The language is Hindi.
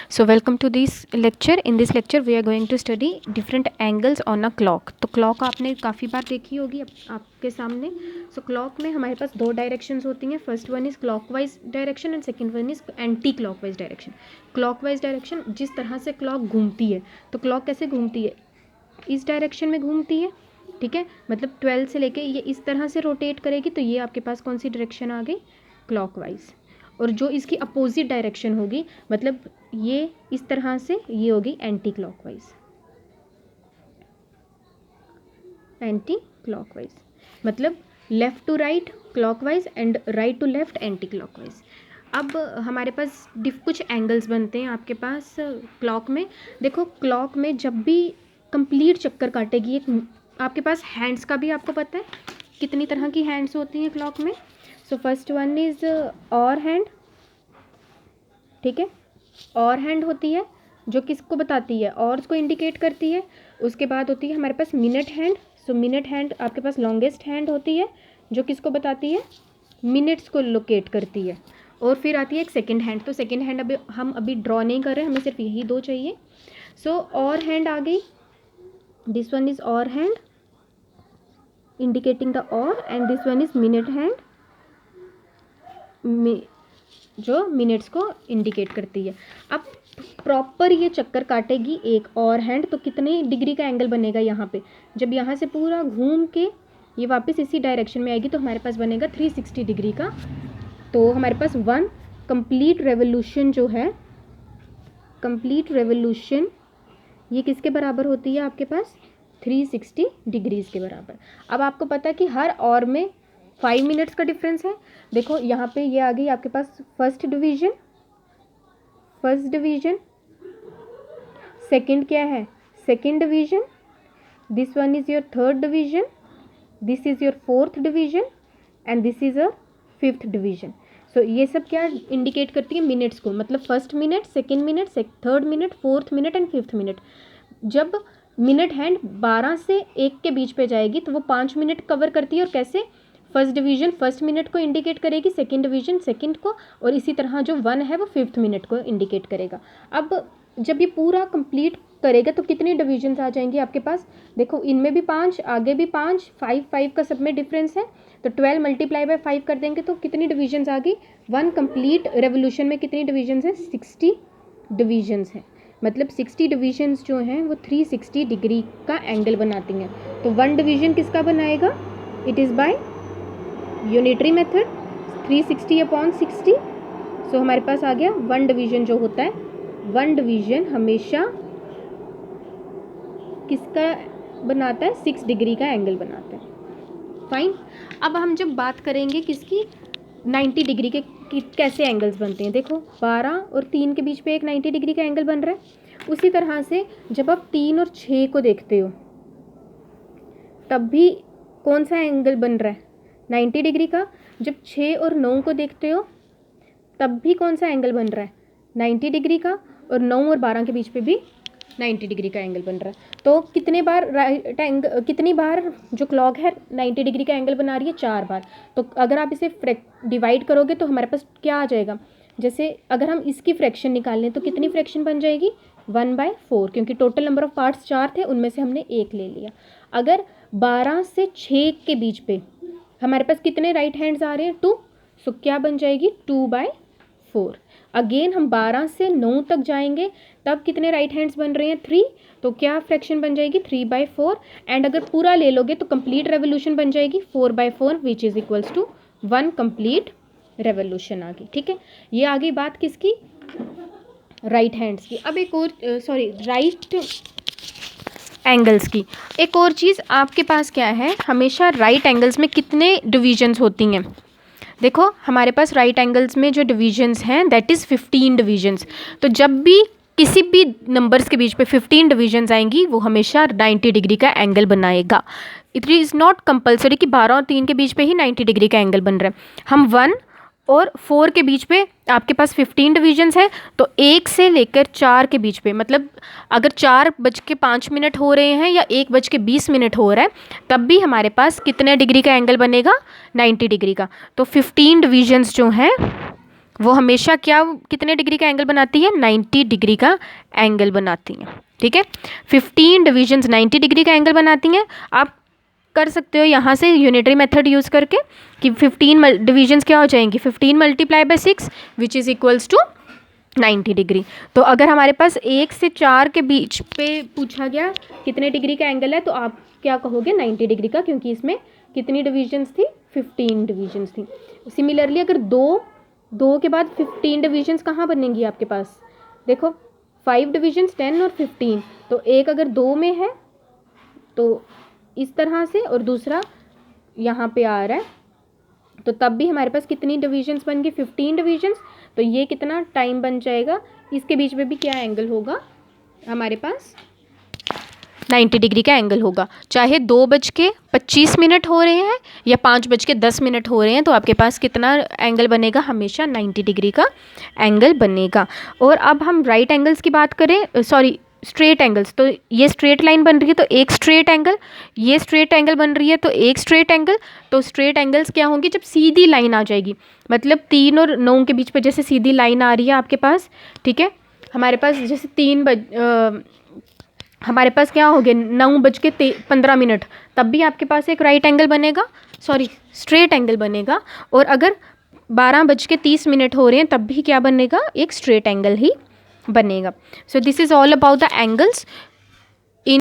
So welcome to this lecture. In this lecture we are going to study different angles on a clock. तो clock आपने काफ़ी बार देखी होगी आपके सामने. So clock में हमारे पास दो directions होती हैं. First one is clockwise direction and second one is anti-clockwise direction. Clockwise direction जिस तरह से clock घूमती है, तो clock कैसे घूमती है, इस डायरेक्शन में घूमती है. ठीक है, मतलब 12 से लेके ये इस तरह से रोटेट करेगी, तो ये आपके पास कौन सी डायरेक्शन आ गई, क्लॉकवाइज. और जो इसकी अपोजिट डायरेक्शन होगी, मतलब ये इस तरह से, ये होगी एंटी क्लॉकवाइज. एंटी क्लॉकवाइज मतलब left to right clockwise and right to left anticlockwise. अब हमारे पास कुछ एंगल्स बनते हैं आपके पास क्लॉक में. देखो क्लॉक में जब भी कंप्लीट चक्कर काटेगी, एक आपके पास हैंड्स का भी आपको पता है कितनी तरह की हैंड्स होती हैं क्लॉक में. सो फर्स्ट वन इज़ और हैंड. ठीक है, और हैंड होती है जो किसको बताती है, और को इंडिकेट करती है. उसके बाद होती है हमारे पास मिनट हैंड. सो मिनट हैंड आपके पास लॉन्गेस्ट हैंड होती है जो किसको बताती है, मिनट्स को लोकेट करती है. और फिर आती है एक सेकंड हैंड. तो सेकंड हैंड हम अभी ड्रॉ नहीं कर रहे, हमें सिर्फ यही दो चाहिए. सो और हैंड आ गई. दिस वन इज और हैंड इंडिकेटिंग द और, and this one is minute hand जो मिनट्स को इंडिकेट करती है. अब प्रॉपर ये चक्कर काटेगी एक और हैंड, तो कितने डिग्री का एंगल बनेगा यहाँ पे. जब यहाँ से पूरा घूम के ये वापस इसी डायरेक्शन में आएगी, तो हमारे पास बनेगा 360 डिग्री का. तो हमारे पास वन कंप्लीट रेवोल्यूशन जो है, कंप्लीट रेवोल्यूशन ये किसके बराबर होती है आपके पास, 360 डिग्रीज के बराबर. अब आपको पता है कि हर और में 5 मिनट्स का डिफरेंस है. देखो यहाँ पे ये आ गई आपके पास first division, first division. Second क्या है, second division. This one is your third division, this is your fourth division, and this is a fifth division. So ये सब क्या इंडिकेट करती है, मिनट्स को. मतलब first minute, second minute, third minute, fourth minute and fifth minute. जब मिनट हैंड 12 से 1 के बीच पे जाएगी, तो वो 5 मिनट कवर करती है. और कैसे, फर्स्ट डिवीजन फर्स्ट मिनट को इंडिकेट करेगी, सेकंड डिवीजन सेकंड को, और इसी तरह जो वन है वो फिफ्थ मिनट को इंडिकेट करेगा. अब जब ये पूरा कंप्लीट करेगा तो कितनी डिवीजन्स आ जाएंगी आपके पास. देखो इनमें भी 5, आगे भी 5, 5 का सब में डिफरेंस है. तो 12 मल्टीप्लाई बाय 5 कर देंगे तो कितनी डिवीजन्स आ गई, वन कंप्लीट रेवोल्यूशन में कितनी डिवीजन्स हैं, 60 डिवीजन्स हैं. मतलब 60 डिवीजन्स जो हैं वो 360 डिग्री का एंगल बनाती हैं. तो वन डिवीजन किसका बनाएगा, it is by unitary method 360/60. सो हमारे पास आ गया वन डिवीजन जो होता है, वन डिवीजन हमेशा किसका बनाता है, 6 डिग्री का एंगल बनाता है. फाइन. अब हम जब बात करेंगे किसकी, 90 डिग्री के कैसे एंगल्स बनते हैं. देखो 12 और 3 के बीच पे एक 90 डिग्री का एंगल बन रहा है. उसी तरह से जब आप 3 और 6 को देखते हो, तब भी कौन सा एंगल बन रहा है, 90 डिग्री का. जब 6 और 9 को देखते हो, तब भी कौन सा एंगल बन रहा है, 90 डिग्री का. और 9 और 12 के बीच पे भी 90 डिग्री का एंगल बन रहा है. तो कितनी बार जो क्लॉक है 90 डिग्री का एंगल बना रही है, 4 बार. तो अगर आप इसे डिवाइड करोगे तो हमारे पास क्या आ जाएगा, जैसे अगर हम इसकी फ्रैक्शन निकाल लें तो कितनी फ्रैक्शन बन जाएगी, 1/4, क्योंकि टोटल नंबर ऑफ पार्ट्स 4 थे, उनमें से हमने 1 ले लिया. अगर 12 से 6 के बीच पे हमारे पास कितने राइट हैंड्स आ रहे हैं, 2. सो क्या बन जाएगी, 2/4. अगेन हम 12 से 9 तक जाएंगे, तब कितने राइट हैंड्स बन रहे हैं, 3. तो क्या फ्रैक्शन बन जाएगी, 3/4. एंड अगर पूरा ले लोगे तो कंप्लीट रेवोल्यूशन बन जाएगी 4/4, which is equals to 1 complete revolution आ गई. ठीक है, ये आ गई बात किसकी, राइट हैंड्स की. अब एक और राइट एंगल्स की. एक और चीज़ आपके पास क्या है, हमेशा राइट एंगल्स में कितने डिवीजन्स होती हैं. देखो हमारे पास राइट एंगल्स में जो डिवीजन्स हैं दैट इज़ 15 डिवीजन्स. तो जब भी किसी भी नंबर्स के बीच पे 15 डिवीजन्स आएंगी, वो हमेशा 90 डिग्री का एंगल बनाएगा. इट इज़ नॉट कंपलसरी कि 12 और 3 के बीच पे ही 90 डिग्री का एंगल बन रहा है. हम 1 और 4 के बीच पे आपके पास 15 डिवीजन्स है, तो 1 से लेकर 4 के बीच पे, मतलब अगर 4:05 हो रहे हैं या 1:20 हो रहा है, तब भी हमारे पास कितने डिग्री का एंगल बनेगा, 90 डिग्री का. तो 15 डिवीजन्स जो हैं वो हमेशा क्या कितने डिग्री का एंगल बनाती है? 90 डिग्री का एंगल बनाती हैं, ठीक है। 15 डिविजन्स 90 डिग्री का एंगल बनाती हैं। आप कर सकते हो यहाँ से यूनिटरी मेथड यूज़ करके कि 15 डिविजन्स क्या हो जाएंगी, 15 multiply by 6 which is equals to 90 degree. तो अगर हमारे पास 1 से 4 के बीच पे पूछा गया कितने डिग्री का एंगल है, तो आप क्या कहोगे? 90 डिग्री का, क्योंकि इसमें कितनी डिविजन्स थी? 15 डिविजन्स थी। सिमिलरली अगर दो के बाद 15 डिविजन्स कहाँ बनेंगी आपके पास? देखो 5 डिविजन्स 10 और 15, तो एक अगर 2 में है तो इस तरह से, और दूसरा यहाँ पे आ रहा है, तो तब भी हमारे पास कितनी डिविजन्स बन गई? 15 डिविजन्स। तो ये कितना टाइम बन जाएगा? इसके बीच में भी क्या एंगल होगा हमारे पास? 90 डिग्री का एंगल होगा। चाहे 2:25 हो रहे हैं या 5:10 हो रहे हैं, तो आपके पास कितना एंगल बनेगा? हमेशा 90 डिग्री का एंगल बनेगा। और अब हम राइट एंगल्स की बात करें, सॉरी स्ट्रेट एंगल्स, तो ये स्ट्रेट लाइन बन रही है तो एक स्ट्रेट एंगल, ये स्ट्रेट एंगल बन रही है तो एक स्ट्रेट एंगल। तो स्ट्रेट एंगल्स क्या होंगी? जब सीधी लाइन आ जाएगी, मतलब 3 और 9 के बीच पे जैसे सीधी लाइन आ रही है आपके पास, ठीक है। हमारे पास जैसे हमारे पास क्या हो गया? 9:15, तब भी आपके पास एक राइट एंगल बनेगा, सॉरी स्ट्रेट एंगल बनेगा। और अगर 12:30 हो रहे हैं, तब भी क्या बनेगा? एक स्ट्रेट एंगल ही बनेगा। So this is all about the angles.